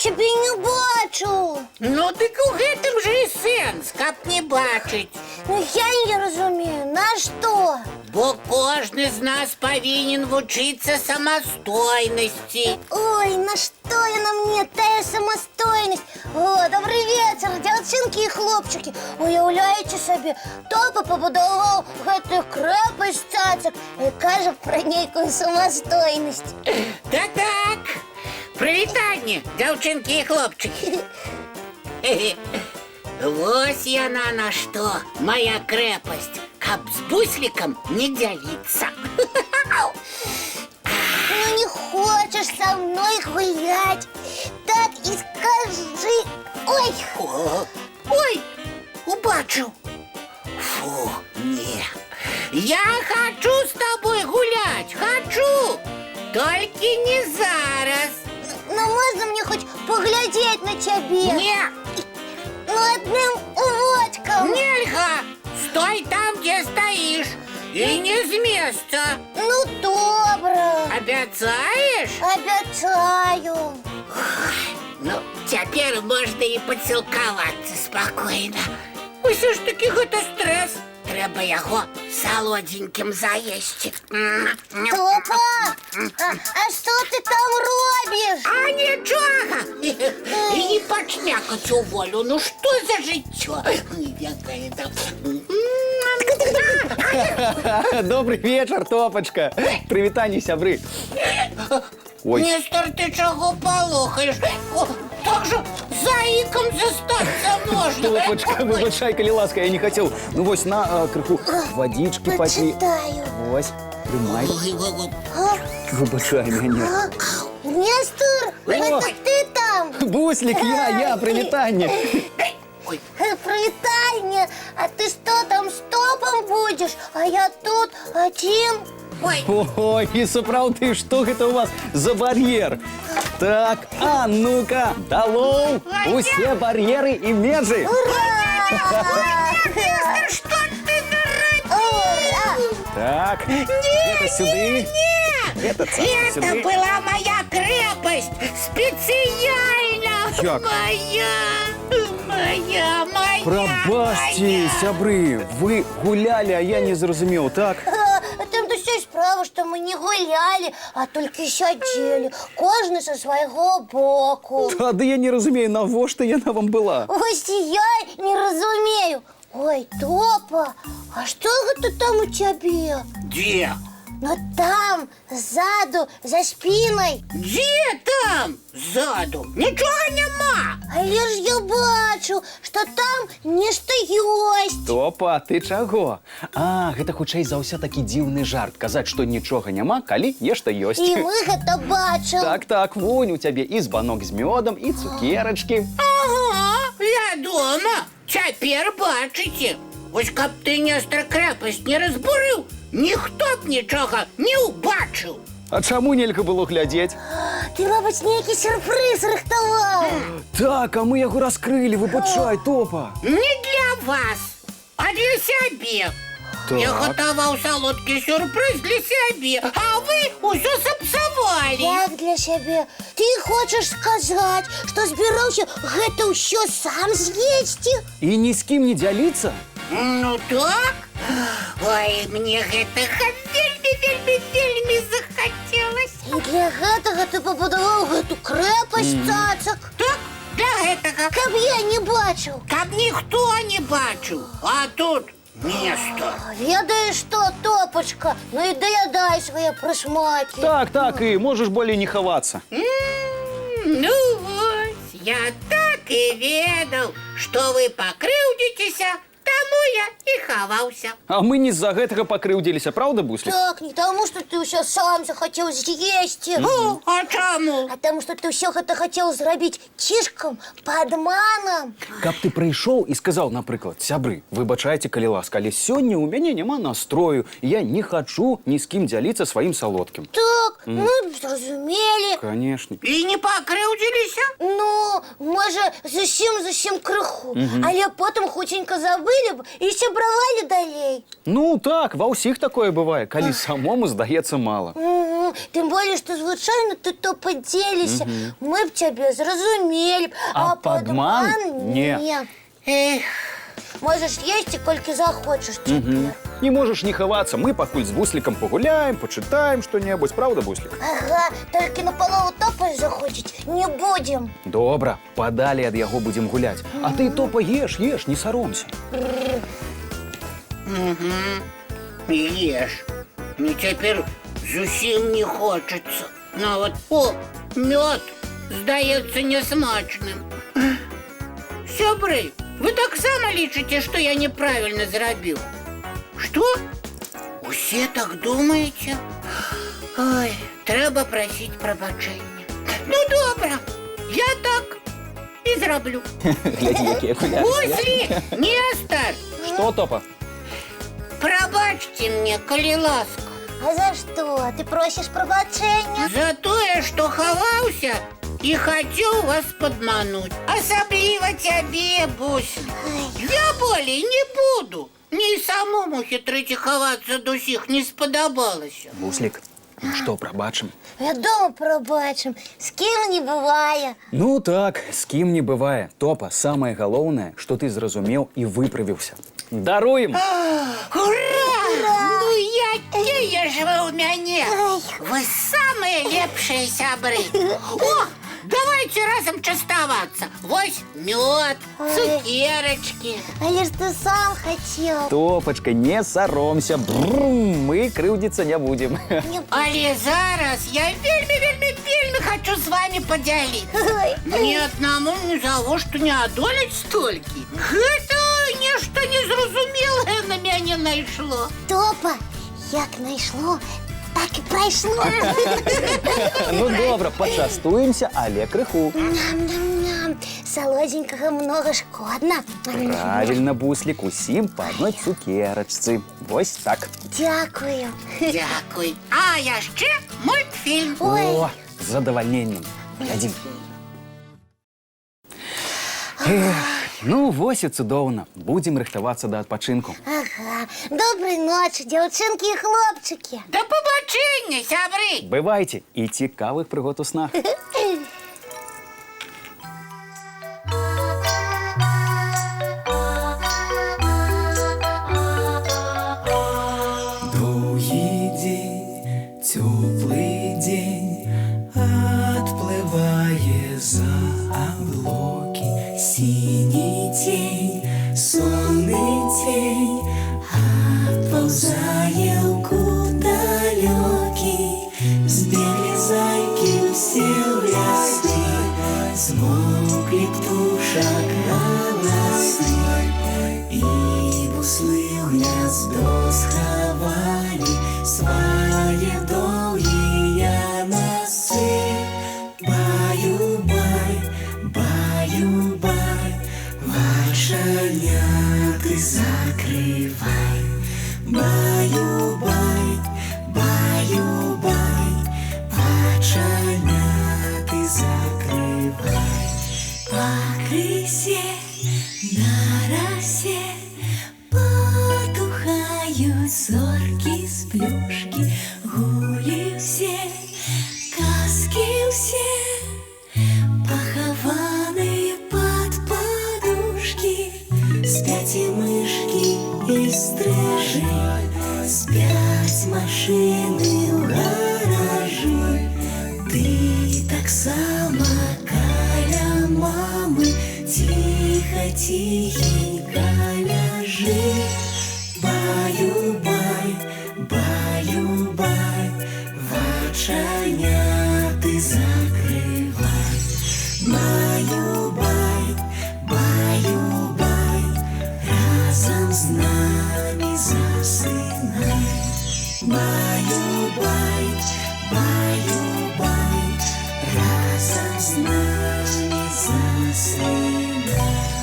тебе не бачу. Ну, дык у гэтым же і сэнс, каб не бачыць. Ну, я не разумею, на что? Бо кожны з нас павінен вучыцца самастойнасці. Ой, на что она мне, тая самостойность? О, добрый вечер, девчонки и хлопчики. Уявляете себе, Топа побудовал гэтую крэпасць цацак и кажа про нейкую самостойность. Так. Прывітанне, дзяўчынкі і хлопчыкі. Вось яна на што, моя крэпасць, каб з буслікам не дзяліцца. Ну не хочешь со мной гулять, так и скажи. Ой, Ой, убачыў. Фу, не. Я хочу с тобой гулять, хочу. Только не зараз. ну можно мне хоть поглядеть на тебя? Не, Ну одним уводком. нельга. Стой там, где стоишь. И не с места. Ну добро, Обяцаешь? обещаю. Ну, теперь можно и поцелковаться спокойно. Усё ж таки гэта стресс. Трэба яго солоденьким заесть. Топа, а что ты там робишь? А нічога. І не пачмякаць у волю. Ну что за жыццё? Добрый вечер, Топочка. Прывітанне, сябры. Ой, Нестор, ты чаго палохаеш? О, так же заиком застаться можно. Топочка, выбачай, калі ласка, я не хотел. Ну вось на крыху водички попі. Почитаю. Вось, прымай. А? Выбачай мяне. Нестор, это ты там? Буслик, я, прывітанне. Привитание, а ты что там с Топом будешь? А я тут один. Ой, Ой, і сапраўды, што гэта у вас за бар'ер? Так, а ну-ка, далоў усе бар'еры і межы. Ура! что ты Ура! Так, гэта сюды. Гэта Это сюды. была моя крепость специально. Як? Моя. Прабачце, сябры, вы гулялі, а я не зразумеў, так? Там-то все справа, что мы не гуляли, а только сидели. Каждый со своего боку. Тады я не разумею, навошта яна вам была. Ось і я не разумею. Ой, Топа, а что это там у тебя? Где? Ну там, сзаду, за спиной. Где там? Ззаду. Ничего нема. Але ж я бачу, что там нешта ёсць. Топа, ты чаго? А, гэта хутчэй за ўсё такі дзіўны жарт. Казаць, што нічога няма, калі нешта ёсць. І мы гэта бачым. Так, вунь у цябе і збанок з мёдам, і цукерачкі. Ага, вядома. Цяпер бачыце. Вось каб ты, Нестор, крэпасць не разбурыў, ніхто б нічога не ўбачыў. А чаму нельга было глядзець? Ты, мабыць, нейкі сюрпрыз рыхтаваў. Так, а мы яго раскрылі, выбачай, Топа. Не для вас, а для сябе. Так. Я гатаваў салодкі сюрпрыз для сябе, а вы ўсё сапсавалі. Як для сябе? Ты хочаш сказаць, што збіраўся гэта ўсё сам з'есці? І ні з кім не дзяліцца? Ну так? Ой, мне гэтага вельмі захацелось. І для гэтага ты пабудаваў гэту крэпасць цацак? Так, для гэтага. Каб я не бачыў. Каб ніхто не бачыў. А тут место. Ведаеш што, Топочка, ну і даядай свае прысмакі. Так, і можаш болей не хавацца. Ну вось, я так і ведаў, што вы пакрыўдзіцеся, таму я і хаваўся. А мы не з-за гэтага пакрыўдзіліся, праўда, Буслік? Так, не таму, што ты ўсё сам захацеў з'есці. Ну, а чаму? А таму, што ты ўсё гэта хацеў зрабіць цішкам, падманам. Каб ты прыйшоў і сказаў, напрыклад, сябры, выбачайце, калі ласка, але сёння ў мяне няма настрою, я не хачу ні з кім дзяліцца сваім салодкім. Так, мы зразумелі. Канешне. І не пакрыўдзіліся? Ну, можа, зусім крыху. Але потым хуценька забылі б трэба і сябравалі далей. Ну так, ва ўсіх такое бывае, калі самому здаецца мала. Тым болей, што звычайна ты то падзеліся, мы б цябе зразумелі б, А падман не. Эх, Можаш есці, колькі захочаш цяпер. Не можаш не хавацца, мы пакуль з Буслікам пагуляем, пачытаем што-небудзь, праўда, Буслік? Ага, толькі на палову топа заходзіць не будзем. Добра, падалей ад яго будзем гуляць. А ты топа еш, не саромся. ешь. Мне цяпер зусім не хочацца. Нават, мёд здаецца нясмачным. Сябры, вы таксама лічыце, што я неправільна зрабіў? Што? Усе так думаеце? Ой, трэба прасіць прабачэння. Ну, добра, я так і зраблю. Глядзі, які акуляр. Буслік, Нестар, Што, топа? прабачце мне, калі ласка. А за што? Ты просіш прабачэння? За тое, што хаваўся і хацеў вас падмануць. Асабліва цябе, Буслік. Я болей не буду. Мне і самому хітрыць і хавацца ад усіх не спадабалася. Буслік, ну што, прабачым? Вядома, прабачым. З кім не бывае. Ну так, з кім не бывае. Топа, самае галоўнае, што ты зразумеў і выправіўся. Даруем! Ура! Ну якія ж вы ў мяне! Вы самыя лепшыя сябры! О, давайте разам частавацца! Вось мёд, цукерачкі. Але ж ты сам хацеў. Топачка, не саромся. Брум, мы крыўдзіцца не будзем. Але зараз я вельмі хочу з вами падзяліцца. Мне аднаму ні за што не адолець столькі. Гэта нешта незразумелае на мяне найшло. Топа, як найшло, так і прайшло. Ну добра, пачастуемся, але крыху. Ням-ням-ням. Салодзенькага многа шкодна. Правільна, Буслік, усім па адной цукерачцы. Вось так. Дзякую. Дякуй. А яшчэ мультфільм. О, з задавальненнем. Глядзім. Ну, вось і цудоўна. Будзем рыхтавацца да адпачынку. Ага. Добрай ночы, дзяўчынкі і хлопчыкі. Да пабачэння, сябры! Бывайце і цікавых прыгод у снах. Доўгі дзень, цёплы дзень, адплывае за аблокі. Сіні цень, сонны цень, адпаўзае ў кут далёкі. Збеглі зайкі ўсе ў лясы, змоўклі птушак галасы. І буслы ў гняздо схавалі свае доўгія носы. Баю-бай, баю-бай, вачаняты закрывай. Баю-бай, баю-бай, вачаняты закрывай. Пакрысе, на расе потухаюць зоркі з плюшкі. Гулі ўсе, казкі ўсе, пахаваныя пад падушкі. Спяць і мышкі, і стрыжы, спяць машыны ў гаражы. Ты таксама каля мамы ціха-ціхенька ляжы. Баю-бай, баю-бай, вачаняты закрывай. Баю-бай, баю-бай, разам з намі засынай. Баю-бай, баю-бай, разам з намі засынай.